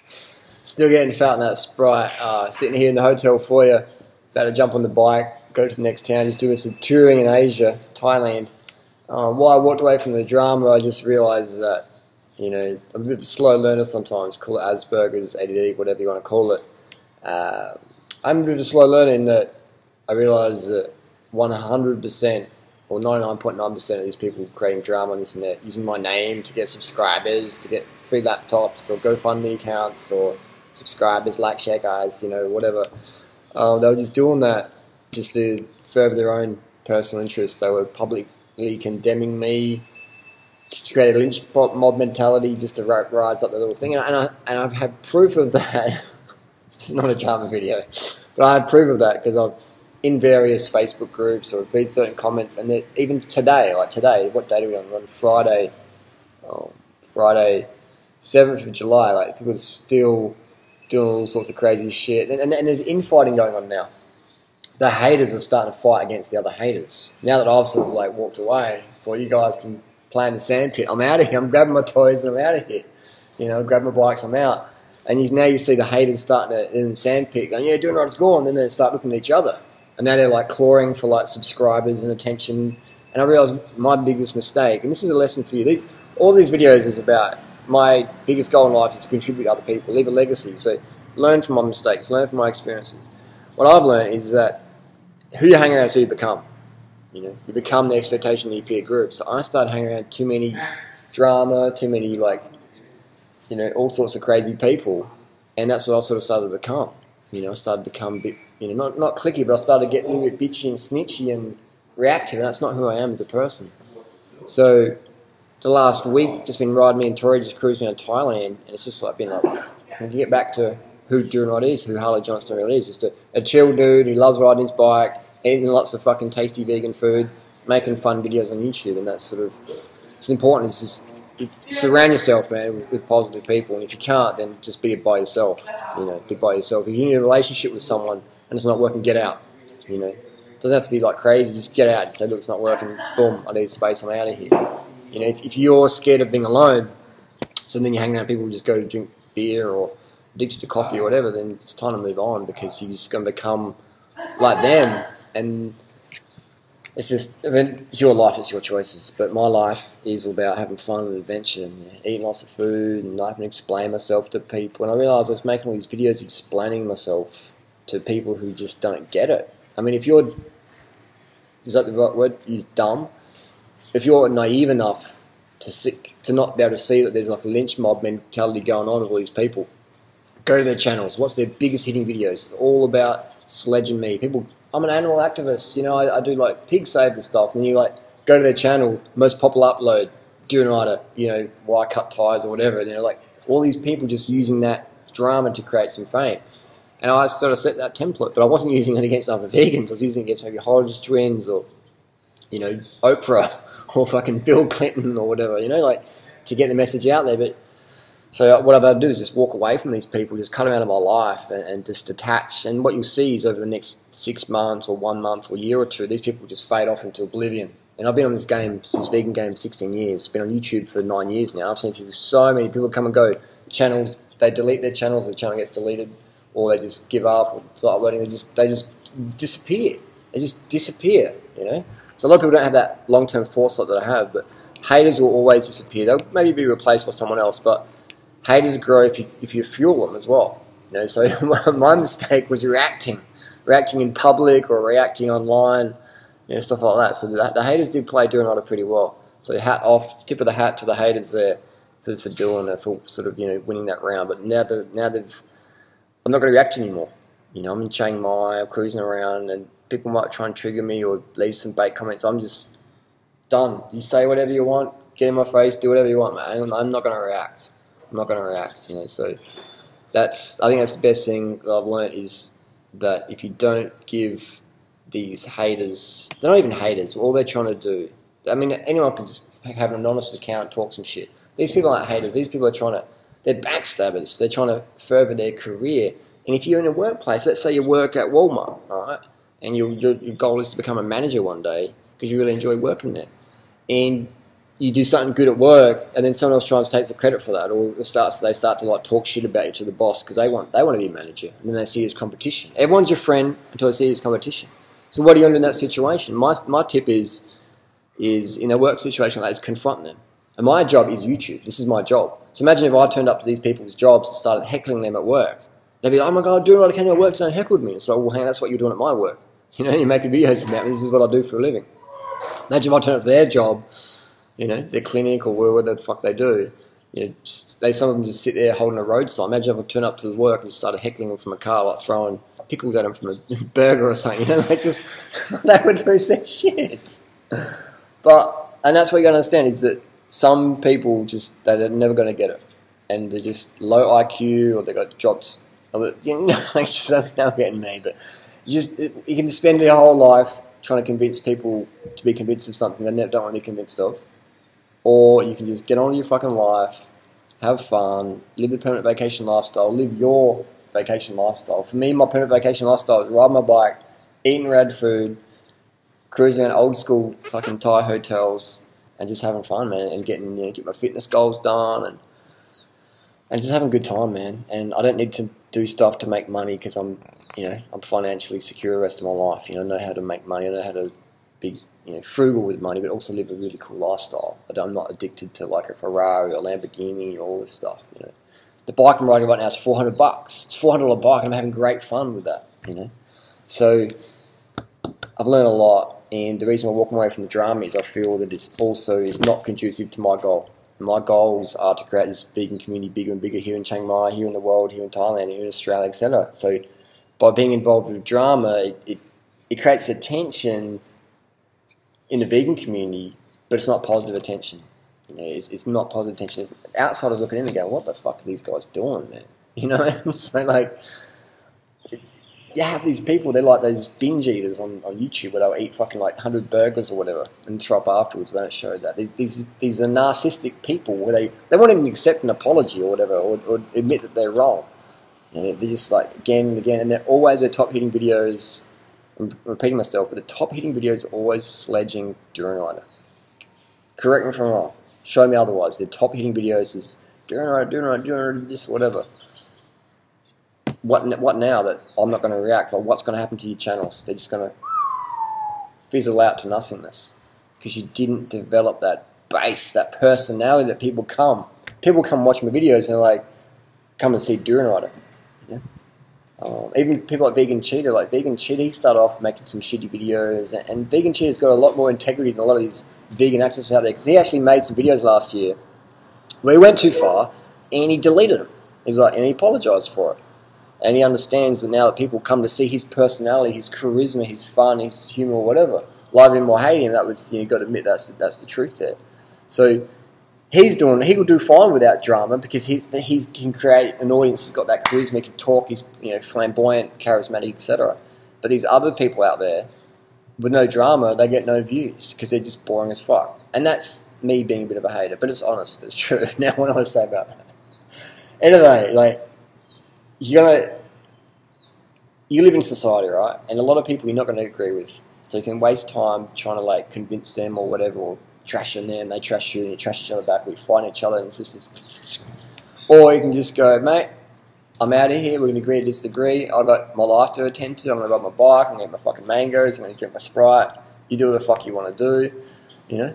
Still getting fat in that Sprite. Sitting here in the hotel foyer, about to jump on the bike, go to the next town, just doing some touring in Asia, Thailand. While I walked away from the drama, I just realised that, you know, I'm a bit of a slow learner sometimes, call it Asperger's, ADD, whatever you want to call it. I'm a bit of a slow learner in that I realise that 100% or 99.9% of these people creating drama on the internet, using my name to get subscribers, to get free laptops or GoFundMe accounts or subscribers, like, share, guys, you know, whatever. They were just doing that just to further their own personal interests. They were publicly condemning me, to create a lynch mob mentality just to rise up the little thing. And I've had proof of that. It's not a drama video, but I had proof of that because I've in various Facebook groups or read certain comments, and even today, like today, what date are we on? We're on Friday, Friday, 7th of July. Like, people are still doing all sorts of crazy shit, and there's infighting going on now. The haters are starting to fight against the other haters. Now that I've sort of like walked away, before you guys can play in the sandpit, I'm out of here. I'm grabbing my toys and I'm out of here. You know, grab my bikes, I'm out. And now you see the haters starting to in the sandpit, going, yeah, durianrider's gone. And then they start looking at each other. And now they're like clawing for like subscribers and attention. And I realised my biggest mistake, and this is a lesson for you. All these videos is about my biggest goal in life is to contribute to other people, leave a legacy. So learn from my mistakes, learn from my experiences. What I've learned is that who you hang around is who you become. You know, you become the expectation of your peer group. So I started hanging around too many drama, too many like, you know, all sorts of crazy people, and that's what I sort of started to become. You know, I started to become a bit, you know, not cliquey, but I started to get a little bit bitchy and snitchy and reactive, and that's not who I am as a person. So the last week, just been riding me and Tori just cruising around Thailand, and it's just like been like, when you get back to who Durianrider is, who Harley Johnston really is, just a chill dude who loves riding his bike, eating lots of fucking tasty vegan food, making fun videos on YouTube, and that's sort of, it's important. It's just, surround yourself, man, with positive people, and if you can't, then just be by yourself. You know, be by yourself. If you're in a relationship with someone and it's not working, get out. You know, it doesn't have to be like crazy. Just get out. Just say, look, it's not working. Boom, I need space. I'm out of here. You know, if you're scared of being alone, so then you're hanging around people who just go to drink beer or addicted to coffee or whatever, then it's time to move on, because you're just going to become like them. And it's just, I mean, it's your life, it's your choices. But my life is all about having fun and adventure and, you know, eating lots of food, and I can explain myself to people. And I realised I was making all these videos explaining myself to people who just don't get it. I mean, if you're, is that the right word? Use dumb. If you're naive enough to not be able to see that there's like a lynch mob mentality going on with all these people, go to their channels. What's their biggest hitting videos? It's all about sledging me. People, I'm an animal activist, you know, I do like pig save and stuff, and you like go to their channel, most popular upload, Durianrider, you know, why cut ties or whatever, and you know, like all these people just using that drama to create some fame. And I sort of set that template, but I wasn't using it against other vegans. I was using it against maybe Hodge twins or, you know, Oprah or fucking Bill Clinton or whatever, you know, like to get the message out there. But so what I've got to do is just walk away from these people, just cut them out of my life and just detach. And what you'll see is over the next 6 months or 1 month or year or two, these people just fade off into oblivion. And I've been on this vegan game 16 years. Been on YouTube for 9 years now. I've seen people, so many people come and go. Channels, they delete their channels, the channel gets deleted, or they just give up or start uploading. They just disappear. They just disappear, you know. So a lot of people don't have that long-term foresight that I have, but haters will always disappear. They'll maybe be replaced by someone else, but haters grow if you fuel them as well. You know, so my mistake was reacting in public or reacting online, you know, stuff like that. So the haters did play Durianrider pretty well. So hat off, tip of the hat to the haters there for doing it, for sort of, you know, winning that round. But now they've, I'm not going to react anymore. You know, I'm in Chiang Mai, I'm cruising around, and people might try and trigger me or leave some bait comments. I'm just done. You say whatever you want, get in my face, do whatever you want, man. I'm not going to react. I'm not going to react, you know. So I think that's the best thing that I've learned, is that if you don't give these haters, they're not even haters, all they're trying to do, I mean, anyone can just have an anonymous account, talk some shit. These people aren't haters. These people are they're backstabbers. They're trying to further their career. And if you're in a workplace, let's say you work at Walmart, all right, and your goal is to become a manager one day because you really enjoy working there, and you do something good at work, and then someone else tries to take the credit for that, or they start to like talk shit about you to the boss because they want to be a manager, and then they see it as competition. Everyone's your friend until they see it as competition. So what do you do in that situation? My tip is in a work situation like that is confront them. And my job is YouTube. This is my job. So imagine if I turned up to these people's jobs and started heckling them at work. They'd be like, oh my God, doing what I can at work today and heckled me. So, well, hey, that's what you're doing at my work. You know, you're making videos about me. This is what I do for a living. Imagine if I turn up to their job, you know, their clinic or whatever the fuck they do. You know, some of them just sit there holding a road sign. Imagine if I turn up to the work and just started heckling them from a car, like throwing pickles at them from a burger or something. You know, like just, they would do some shit. And that's what you got to understand is that some people just, they're never going to get it. And they're just low IQ or they got dropped. You know, just now getting me, but you can spend your whole life trying to convince people to be convinced of something they don't want to be convinced of. Or you can just get on with your fucking life, have fun, live the permanent vacation lifestyle, live your vacation lifestyle. For me, my permanent vacation lifestyle is riding my bike, eating rad food, cruising around old school fucking Thai hotels, and just having fun, man, and get my fitness goals done, and just having a good time, man. And I don't need to do stuff to make money because I'm financially secure the rest of my life. You know, I know how to make money. I know how to be, frugal with money, but also live a really cool lifestyle. I'm not addicted to like a Ferrari or Lamborghini or all this stuff. You know, the bike I'm riding right now is $400. It's $400 bike, and I'm having great fun with that. You know, so I've learned a lot. And the reason I'm walking away from the drama is I feel that it also is not conducive to my goal. My goals are to create this vegan community bigger and bigger here in Chiang Mai, here in the world, here in Thailand, here in Australia, etc. So by being involved with drama, it creates attention in the vegan community, but it's not positive attention. You know, it's not positive attention. It's outsiders looking in and going, what the fuck are these guys doing, man? You know, so like, you have these people, they're like those binge eaters on YouTube where they'll eat fucking like 100 burgers or whatever and throw up afterwards. They don't show that. These are narcissistic people where they won't even accept an apology or whatever, or admit that they're wrong. You know, they're just like again and again, and they're always their top hitting videos. I'm repeating myself, but the top hitting videos are always sledging durianrider. Correct me if I'm wrong. Show me otherwise. Their top hitting videos is durianrider, this, whatever. What now that I'm not going to react? Like, what's going to happen to your channels? They're just going to fizzle out to nothingness because you didn't develop that base, that personality that people come. People come watch my videos and they're like, come and see durianrider. You know? Even people like Vegan Cheetah, he started off making some shitty videos, and Vegan Cheetah's got a lot more integrity than a lot of these vegan actors out there because he actually made some videos last year where he went too far and he deleted them. And he apologized for it. And he understands that now that people come to see his personality, his charisma, his fun, his humour, or whatever, love him or hate him, that was, you've got to admit that's the truth there. So he will do fine without drama because he can create an audience. He's got that charisma, he can talk, he's flamboyant, charismatic, etc. But these other people out there with no drama, they get no views because they're just boring as fuck. And that's me being a bit of a hater, but it's honest, it's true. Now what do I say about that? Anyway, like, you live in society, right? And a lot of people you're not going to agree with. So you can waste time trying to like convince them or whatever, or trashing them, they trash you, and you trash each other back, we fight each other, and it's just this. Or you can just go, mate, I'm out of here, we're going to agree to disagree, I've got my life to attend to, I'm going to ride my bike, I'm going to get my fucking mangoes, I'm going to drink my Sprite, you do what the fuck you want to do, you know?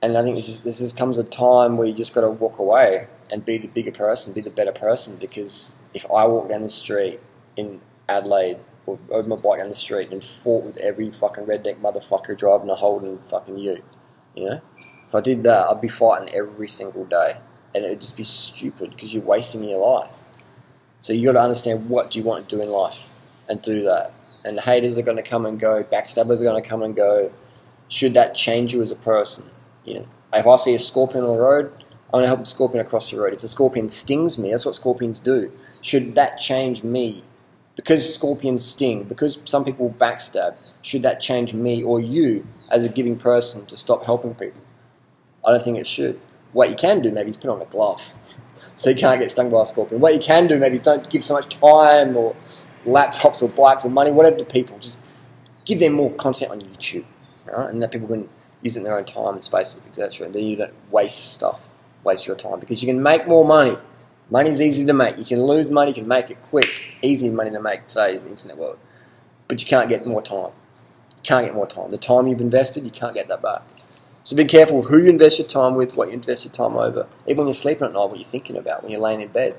And I think this comes a time where you just got to walk away and be the bigger person, be the better person, because if I walk down the street in Adelaide or rode my bike down the street and fought with every fucking redneck motherfucker driving a Holden fucking ute, you know? If I did that, I'd be fighting every single day, and it would just be stupid because you're wasting your life. So you got to understand, what do you want to do in life, and do that. And haters are going to come and go, backstabbers are going to come and go. Should that change you as a person? You know, if I see a scorpion on the road, I'm going to help the scorpion across the road. If the scorpion stings me, that's what scorpions do. Should that change me? Because scorpions sting, because some people backstab, should that change me or you as a giving person to stop helping people? I don't think it should. What you can do maybe is put on a glove so you can't get stung by a scorpion. What you can do maybe is don't give so much time or laptops or bikes or money, whatever to people. Just give them more content on YouTube, right? And that people can use it in their own time and space, etc. And then you don't waste your time, because you can make more money. Money's easy to make. You can lose money, you can make it quick. Easy money to make today in the internet world. But you can't get more time. You can't get more time. The time you've invested, you can't get that back. So be careful of who you invest your time with, what you invest your time over. Even when you're sleeping at night, what you're thinking about. When you're laying in bed,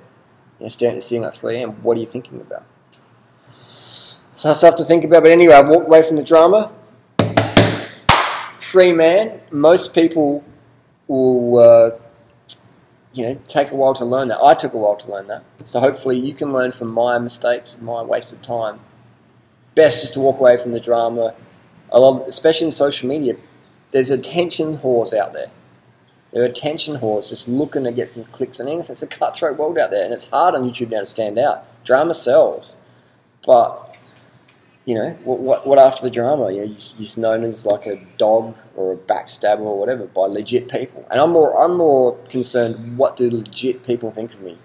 you're staring at the ceiling at 3 a.m., what are you thinking about? So that's stuff to think about. But anyway, I walked away from the drama. Free man. Most people will take a while to learn that. I took a while to learn that. So hopefully you can learn from my mistakes and my wasted time. Best just to walk away from the drama. Especially in social media, there's attention whores out there. There are attention whores just looking to get some clicks and anything. It's a cutthroat world out there, and it's hard on YouTube now to stand out. Drama sells, but what after the drama? You're known as like a dog or a backstabber or whatever by legit people. And I'm more concerned, what do legit people think of me,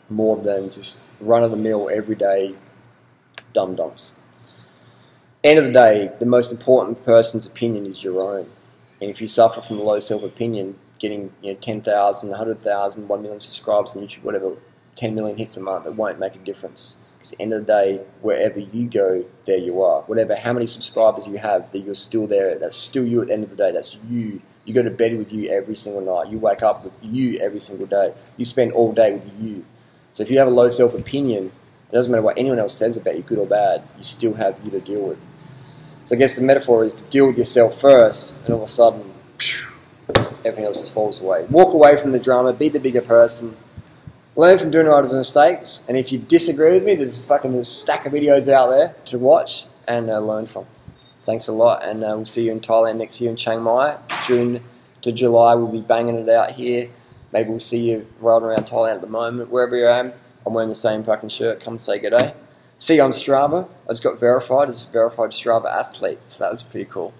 more than just run-of-the-mill, everyday dum-dums. End of the day, the most important person's opinion is your own. And if you suffer from low self-opinion, getting 10,000, 100,000, 1 million subscribers on YouTube, whatever, 10 million hits a month, it won't make a difference. Because at the end of the day, wherever you go, there you are. Whatever, how many subscribers you have, that you're still there. That's still you at the end of the day. That's you. You go to bed with you every single night. You wake up with you every single day. You spend all day with you. So if you have a low self-opinion, it doesn't matter what anyone else says about you, good or bad, you still have you to deal with. So I guess the metaphor is to deal with yourself first, and all of a sudden, everything else just falls away. Walk away from the drama, be the bigger person, learn from durianrider's mistakes, and if you disagree with me, there's a stack of videos out there to watch and learn from. Thanks a lot, and we'll see you in Thailand next year in Chiang Mai. June to July, we'll be banging it out here. Maybe we'll see you riding around Thailand at the moment. Wherever you are, I'm wearing the same fucking shirt. Come say good day. See you on Strava. I just got verified as a verified Strava athlete, so that was pretty cool.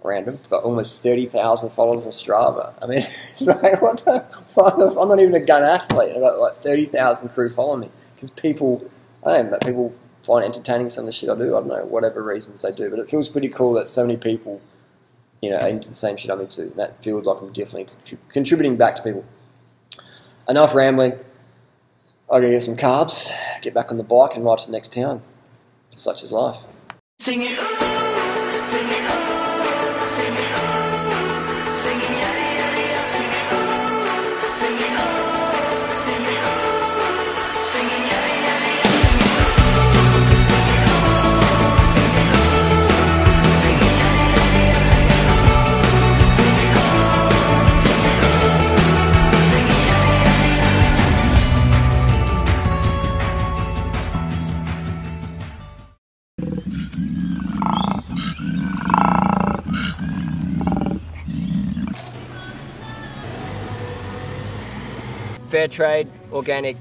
Random. Got almost 30,000 followers on Strava. I mean, it's like, I'm not even a gun athlete. I've got like 30,000 crew following me. Because people find entertaining some of the shit I do. I don't know, whatever reasons they do. But it feels pretty cool that so many people, are into the same shit I'm into. And that feels like I'm definitely contributing back to people. Enough rambling. I'll go get some carbs, get back on the bike and ride to the next town. Such is life. Sing it, ooh, sing it, ooh. Fair trade, organic,